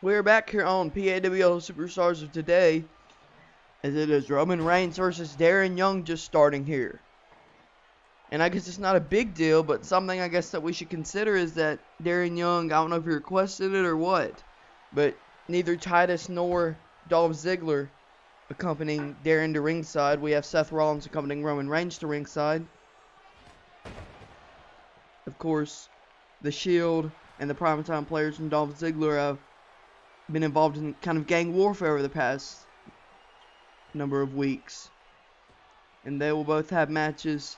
We're back here on PAWL Superstars of Today, as it is Roman Reigns versus Darren Young just starting here. And I guess it's not a big deal, but something I guess that we should consider is that Darren Young, I don't know if you requested it or what, but neither Titus nor Dolph Ziggler accompanying Darren to ringside. We have Seth Rollins accompanying Roman Reigns to ringside. Of course, the Shield and the Primetime Players and Dolph Ziggler have been involved in kind of gang warfare over the past number of weeks. And they will both have matches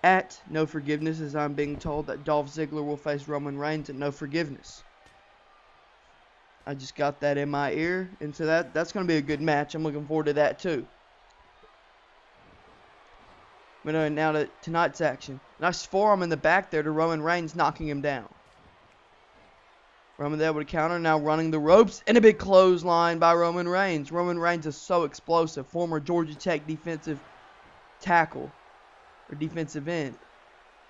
at No Forgiveness, as I'm being told that Dolph Ziggler will face Roman Reigns at No Forgiveness. I just got that in my ear, and so that's going to be a good match. I'm looking forward to that too. But now to tonight's action. Nice forearm in the back there to Roman Reigns, knocking him down. Roman able to counter, now running the ropes, and a big clothesline by Roman Reigns. Roman Reigns is so explosive. Former Georgia Tech defensive tackle, or defensive end.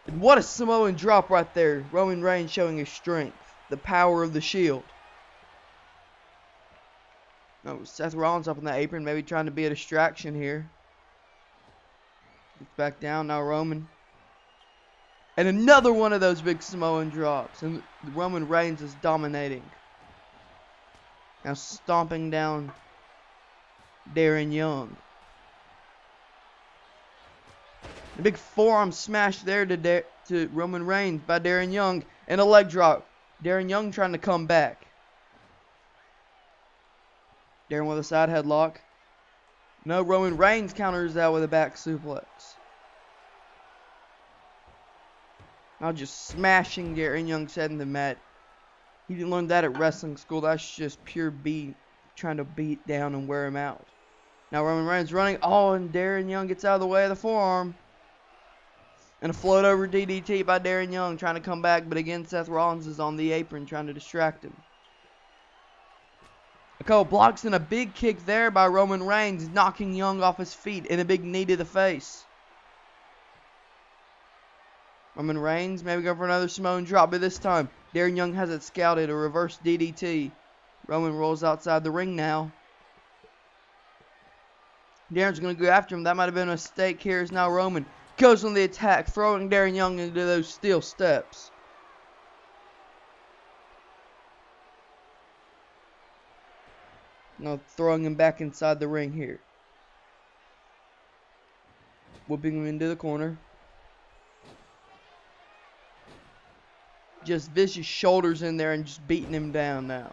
And what a Samoan drop right there. Roman Reigns showing his strength, the power of the Shield. Oh, Seth Rollins up on the apron, maybe trying to be a distraction here. Gets back down, now Roman. And another one of those big Samoan drops. And Roman Reigns is dominating. Now stomping down Darren Young. A big forearm smash there to Roman Reigns by Darren Young. And a leg drop. Darren Young trying to come back. Darren with a side headlock. No, Roman Reigns counters that with a back suplex. Now just smashing Darren Young's head in the mat. He didn't learn that at wrestling school. That's just pure trying to beat down and wear him out. Now Roman Reigns running. Oh, and Darren Young gets out of the way of the forearm. And a float over DDT by Darren Young trying to come back. But again, Seth Rollins is on the apron trying to distract him. A couple blocks and a big kick there by Roman Reigns, knocking Young off his feet and a big knee to the face. Roman Reigns maybe go for another Samoan drop, but this time Darren Young has it scouted, a reverse DDT. Roman rolls outside the ring now. Darren's going to go after him. That might have been a mistake. Here's now Roman. Goes on the attack, throwing Darren Young into those steel steps. Now throwing him back inside the ring here. Whipping him into the corner. Just vicious shoulders in there and just beating him down now.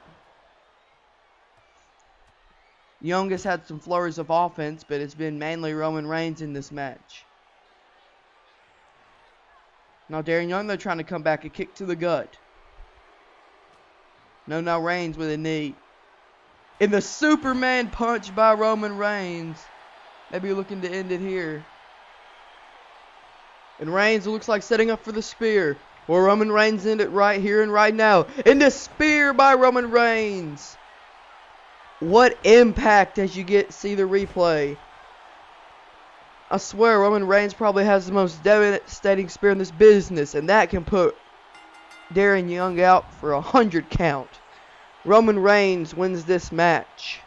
Young has had some flurries of offense, but it's been mainly Roman Reigns in this match. Now Darren Young, they're trying to come back, a kick to the gut. No, now Reigns with a knee. In the Superman punch by Roman Reigns. Maybe looking to end it here. And Reigns looks like setting up for the spear. Well, Roman Reigns end it right here and right now. And the spear by Roman Reigns. What impact as you see the replay. I swear Roman Reigns probably has the most devastating spear in this business. And that can put Darren Young out for 100 count. Roman Reigns wins this match.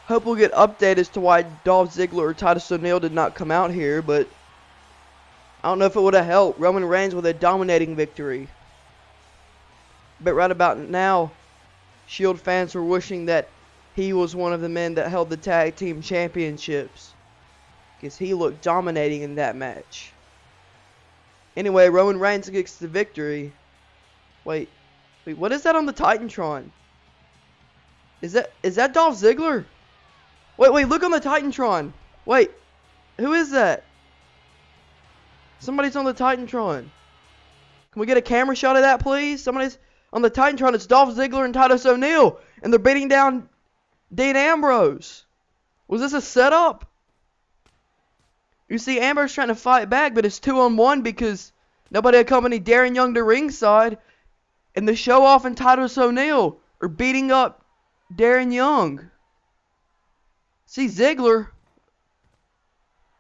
Hope we'll get update as to why Dolph Ziggler or Titus O'Neil did not come out here, but I don't know if it would have helped. Roman Reigns with a dominating victory. But right about now, Shield fans were wishing that he was one of the men that held the tag team championships, because he looked dominating in that match. Anyway, Roman Reigns gets the victory. Wait, what is that on the Titantron? Is that Dolph Ziggler? Wait, look on the Titantron. Wait, who is that? Somebody's on the Titantron. Can we get a camera shot of that, please? Somebody's on the Titantron. It's Dolph Ziggler and Titus O'Neil, and they're beating down Dean Ambrose. Was this a setup? You see Ambrose trying to fight back, but it's 2-on-1 because nobody accompanied Darren Young to ringside, and the show-off and Titus O'Neil are beating up Darren Young. See Ziggler.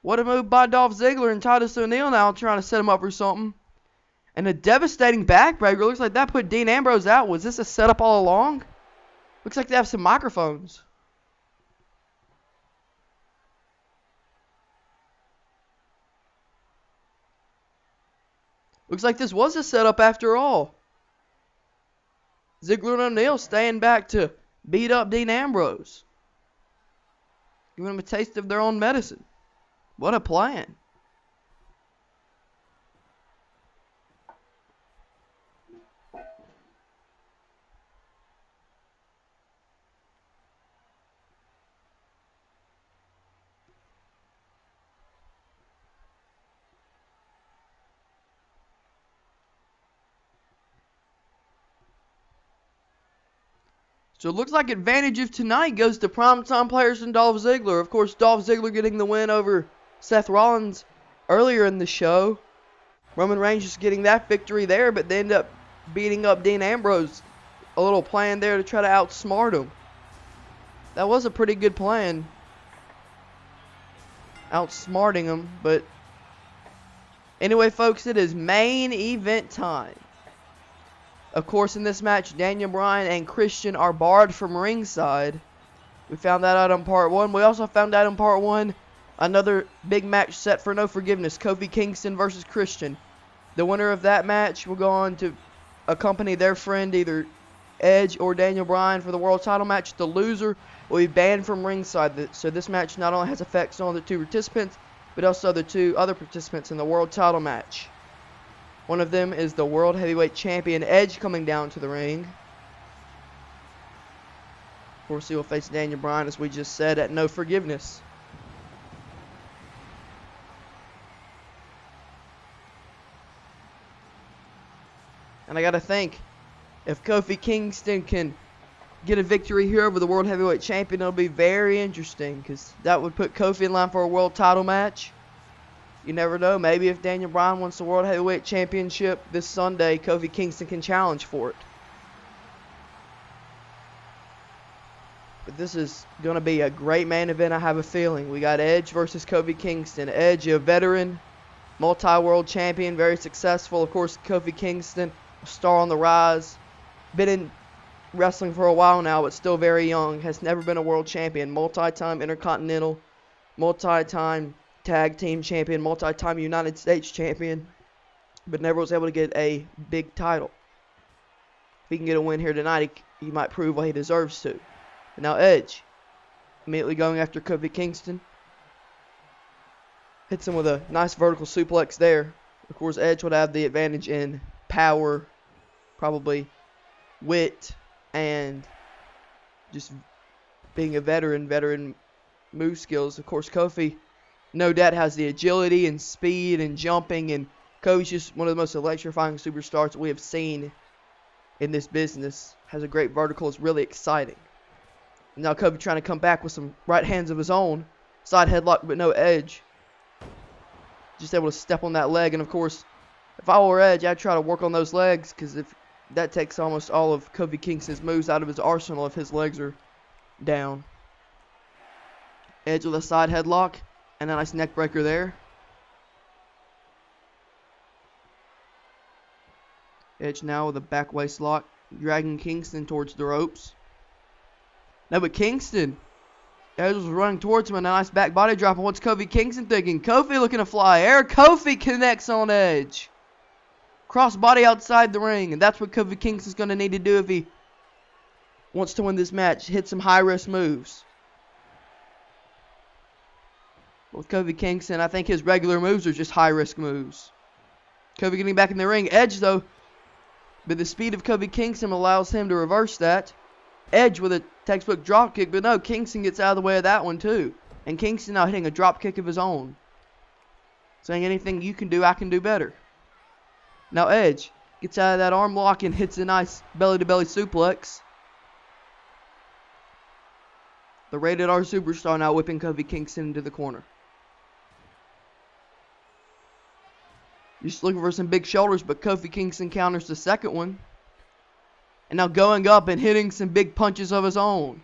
What a move by Dolph Ziggler and Titus O'Neil now trying to set him up for something. And a devastating backbreaker. Looks like that put Dean Ambrose out. Was this a setup all along? Looks like they have some microphones. Looks like this was a setup after all. Ziggler and O'Neil staying back to beat up Dean Ambrose. Giving him a taste of their own medicine. What a plan. So it looks like advantage of tonight goes to primetime players and Dolph Ziggler. Of course, Dolph Ziggler getting the win over Seth Rollins earlier in the show. Roman Reigns just getting that victory there, but they end up beating up Dean Ambrose. A little plan there to try to outsmart him. That was a pretty good plan. Outsmarting him, but anyway, folks, it is main event time. Of course, in this match, Daniel Bryan and Christian are barred from ringside. We found that out in part 1. We also found out in part 1 another big match set for No Forgiveness. Kofi Kingston versus Christian. The winner of that match will go on to accompany their friend, either Edge or Daniel Bryan, for the world title match. The loser will be banned from ringside. So this match not only has effects on the 2 participants, but also the 2 other participants in the world title match. One of them is the World Heavyweight Champion Edge coming down to the ring. Of course, he will face Daniel Bryan, as we just said, at No Forgiveness. And I gotta think, if Kofi Kingston can get a victory here over the World Heavyweight Champion, it'll be very interesting, because that would put Kofi in line for a world title match. You never know. Maybe if Daniel Bryan wins the World Heavyweight Championship this Sunday, Kofi Kingston can challenge for it. But this is going to be a great main event, I have a feeling. We got Edge versus Kofi Kingston. Edge, a veteran, multi-world champion, very successful. Of course, Kofi Kingston, a star on the rise. Been in wrestling for a while now, but still very young. Has never been a world champion. Multi-time Intercontinental, multi-time Tag Team Champion, multi-time United States Champion, but never was able to get a big title. If he can get a win here tonight, he might prove what he deserves to. But now Edge, immediately going after Kofi Kingston. Hits him with a nice vertical suplex there. Of course, Edge would have the advantage in power, probably wit, and just being a veteran move skills. Of course, Kofi, no doubt, has the agility and speed and jumping, and Kofi's just one of the most electrifying superstars that we have seen in this business. Has a great vertical, is really exciting. Now Kofi trying to come back with some right hands of his own. Side headlock, but no Edge. Just able to step on that leg, and of course, if I were Edge, I'd try to work on those legs, because if that takes almost all of Kofi Kingston's moves out of his arsenal if his legs are down. Edge with a side headlock. And a nice neck breaker there. Edge now with a back waist lock, dragging Kingston towards the ropes. No, but Kingston, Edge was running towards him, and a nice back body drop. And what's Kofi Kingston thinking? Kofi looking to fly air. Kofi connects on Edge. Cross body outside the ring, and that's what Kofi Kingston's going to need to do if he wants to win this match. Hit some high risk moves. With Kofi Kingston, I think his regular moves are just high-risk moves. Kofi getting back in the ring. Edge, though, but the speed of Kofi Kingston allows him to reverse that. Edge with a textbook drop kick, but no, Kingston gets out of the way of that one, too. And Kingston now hitting a drop kick of his own. Saying anything you can do, I can do better. Now Edge gets out of that arm lock and hits a nice belly-to-belly suplex. The Rated R Superstar now whipping Kofi Kingston into the corner. Just looking for some big shoulders, but Kofi Kingston counters the second one. And now going up and hitting some big punches of his own.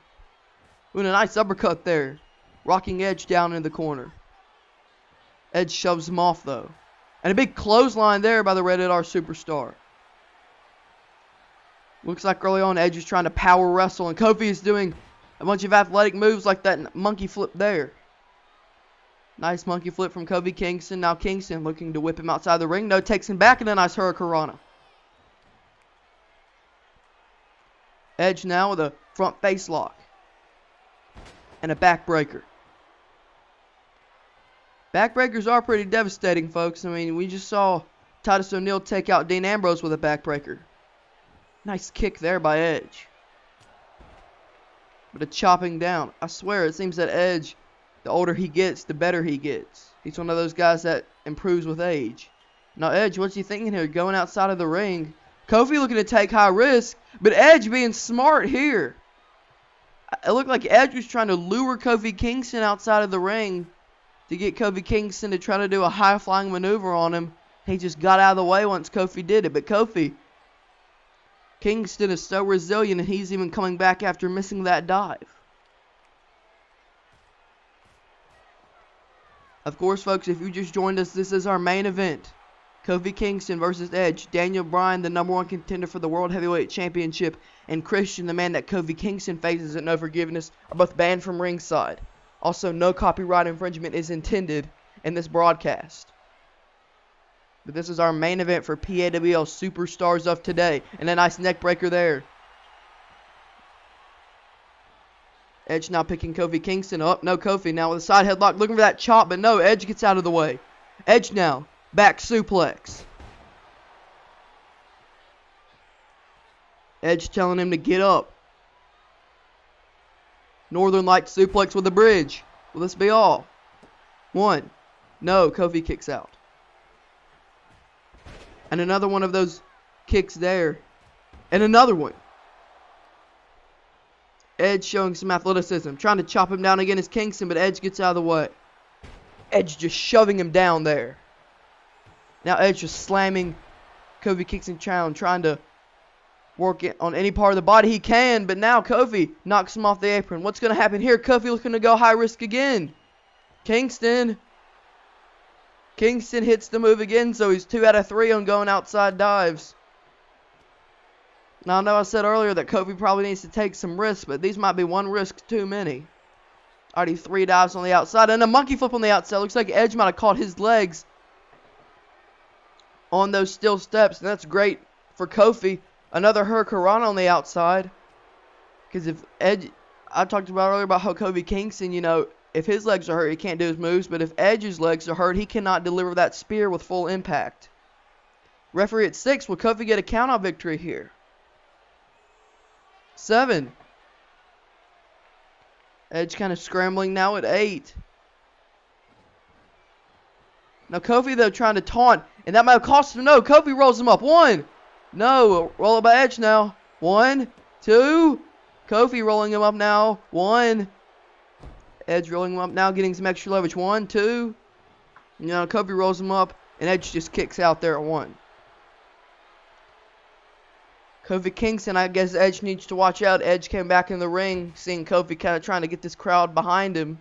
With a nice uppercut there. Rocking Edge down in the corner. Edge shoves him off, though. And a big clothesline there by the Rated R Superstar. Looks like early on Edge is trying to power wrestle, and Kofi is doing a bunch of athletic moves like that monkey flip there. Nice monkey flip from Kofi Kingston. Now Kingston looking to whip him outside the ring. No, takes him back, and a nice hurricanrana. Edge now with a front face lock. And a backbreaker. Backbreakers are pretty devastating, folks. I mean, we just saw Titus O'Neil take out Dean Ambrose with a backbreaker. Nice kick there by Edge. But a chopping down. I swear, it seems that Edge, the older he gets, the better he gets. He's one of those guys that improves with age. Now, Edge, what's he thinking here? Going outside of the ring. Kofi looking to take high risk, but Edge being smart here. It looked like Edge was trying to lure Kofi Kingston outside of the ring to get Kofi Kingston to try to do a high-flying maneuver on him. He just got out of the way once Kofi did it. But Kofi Kingston is so resilient, and he's even coming back after missing that dive. Of course, folks, if you just joined us, this is our main event. Kofi Kingston versus Edge. Daniel Bryan, the #1 contender for the World Heavyweight Championship, and Christian, the man that Kofi Kingston faces at No Forgiveness, are both banned from ringside. Also, no copyright infringement is intended in this broadcast. But this is our main event for PAWL Superstars of today. And a nice neck breaker there. Edge now picking Kofi Kingston up. No, Kofi now with a side headlock looking for that chop, but no, Edge gets out of the way. Edge now, back suplex. Edge telling him to get up. Northern Light suplex with a bridge. Will this be all? One. No, Kofi kicks out. And another one of those kicks there. And another one. Edge showing some athleticism. Trying to chop him down again as Kingston, but Edge gets out of the way. Edge just shoving him down there. Now Edge just slamming Kofi Kingston down, trying to work it on any part of the body he can, but now Kofi knocks him off the apron. What's going to happen here? Kofi looking to go high risk again. Kingston hits the move again, so he's 2 out of 3 on going outside dives. Now, I know I said earlier that Kofi probably needs to take some risks, but these might be one risk too many. Already 3 dives on the outside, and a monkey flip on the outside. Looks like Edge might have caught his legs on those steel steps, and that's great for Kofi. Another hurricanrana on the outside. Because if Edge, I talked about earlier about how Kofi Kingston, you know, if his legs are hurt, he can't do his moves. But if Edge's legs are hurt, he cannot deliver that spear with full impact. Referee at 6. Will Kofi get a count-out victory here? 7. Edge kind of scrambling now at 8. Now Kofi, though, trying to taunt. And that might have cost him. No, Kofi rolls him up. 1. No, roll it by Edge now. 1, 2. Kofi rolling him up now. 1. Edge rolling him up now, getting some extra leverage. 1, 2. You know, Kofi rolls him up, and Edge just kicks out there at 1. Kofi Kingston, I guess Edge needs to watch out. Edge came back in the ring, seeing Kofi kind of trying to get this crowd behind him.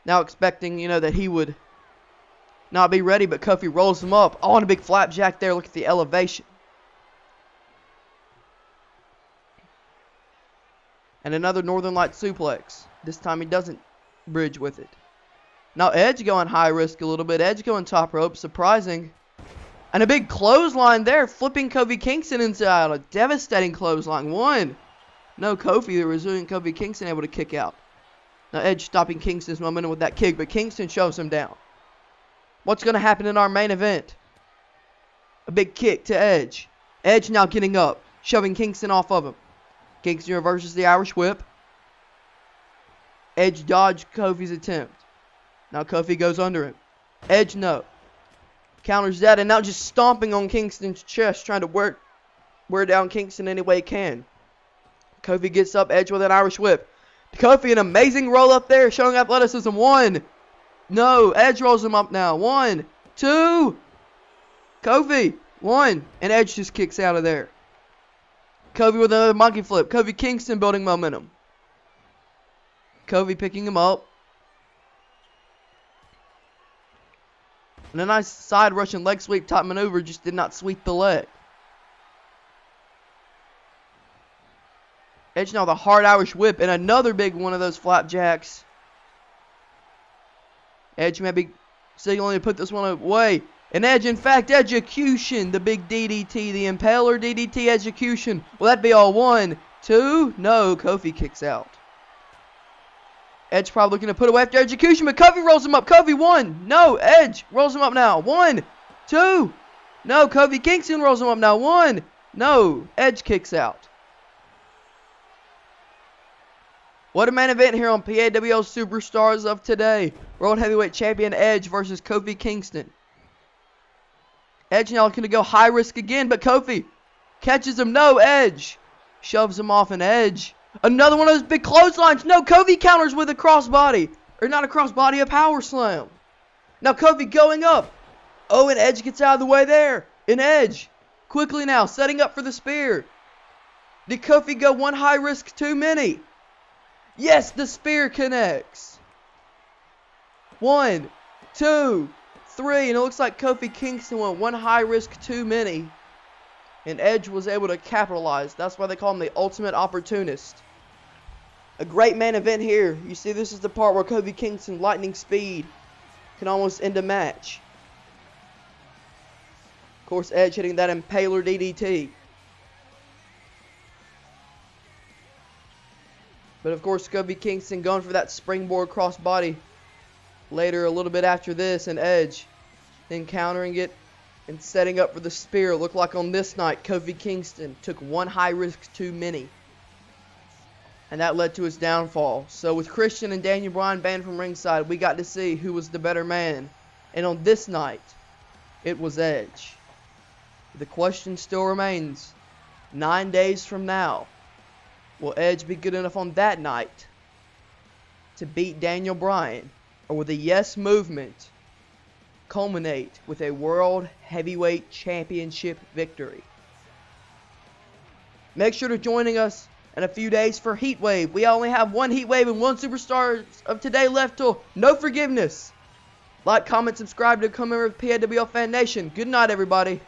Now expecting, you know, that he would not be ready, but Kofi rolls him up. Oh, and a big flapjack there. Look at the elevation. And another Northern Light suplex. This time he doesn't bridge with it. Now Edge going high risk a little bit. Edge going top rope. Surprising. And a big clothesline there. Flipping Kofi Kingston inside. A devastating clothesline. 1. No, Kofi, the resilient Kofi Kingston, able to kick out. Now Edge stopping Kingston's momentum with that kick. But Kingston shoves him down. What's going to happen in our main event? A big kick to Edge. Edge now getting up. Shoving Kingston off of him. Kingston reverses the Irish whip. Edge dodged Kofi's attempt. Now Kofi goes under him. Edge no. Counters that, and now just stomping on Kingston's chest, trying to wear down Kingston any way he can. Kofi gets up, Edge with an Irish whip. Kofi, an amazing roll up there, showing athleticism. 1. No, Edge rolls him up now. 1, 2. Kofi, 1. And Edge just kicks out of there. Kofi with another monkey flip. Kofi Kingston building momentum. Kofi picking him up. And a nice side Russian leg sweep type maneuver, just did not sweep the leg. Edge now the hard Irish whip and another big one of those flapjacks. Edge may be signaling to put this one away. And Edge, in fact, execution. The big DDT, the Impaler DDT execution. Will that be all 1, 2? No, Kofi kicks out. Edge probably looking to put away after execution, but Kofi rolls him up. Kofi 1. No, Edge rolls him up now. 1, 2. No, Kofi Kingston rolls him up now. 1. No, Edge kicks out. What a main event here on PAWL Superstars of today. World Heavyweight Champion Edge versus Kofi Kingston. Edge now looking to go high risk again, but Kofi catches him. No, Edge shoves him off, and Edge. Another one of those big clotheslines. No, Kofi counters with a crossbody. Or not a crossbody, a power slam. Now Kofi going up. Oh, and Edge gets out of the way there. And Edge quickly now setting up for the spear. Did Kofi go one high risk too many? Yes, the spear connects. 1, 2, 3. And it looks like Kofi Kingston went one high risk too many. And Edge was able to capitalize. That's why they call him the ultimate opportunist. A great main event here. You see, this is the part where Kofi Kingston, lightning speed, can almost end a match. Of course, Edge hitting that Impaler DDT. But of course, Kofi Kingston going for that springboard crossbody later, a little bit after this, and Edge then countering it and setting up for the spear. It looked like on this night, Kofi Kingston took one high risk too many. And that led to his downfall. So with Christian and Daniel Bryan banned from ringside, we got to see who was the better man. And on this night, it was Edge. The question still remains, 9 days from now, will Edge be good enough on that night to beat Daniel Bryan? Or will the Yes Movement culminate with a World Heavyweight Championship victory? Make sure to join us in a few days for Heatwave. We only have one Heatwave and one Superstar of today left till No Forgiveness. Like, comment, subscribe to become a member of PAWL Fan Nation. Good night, everybody.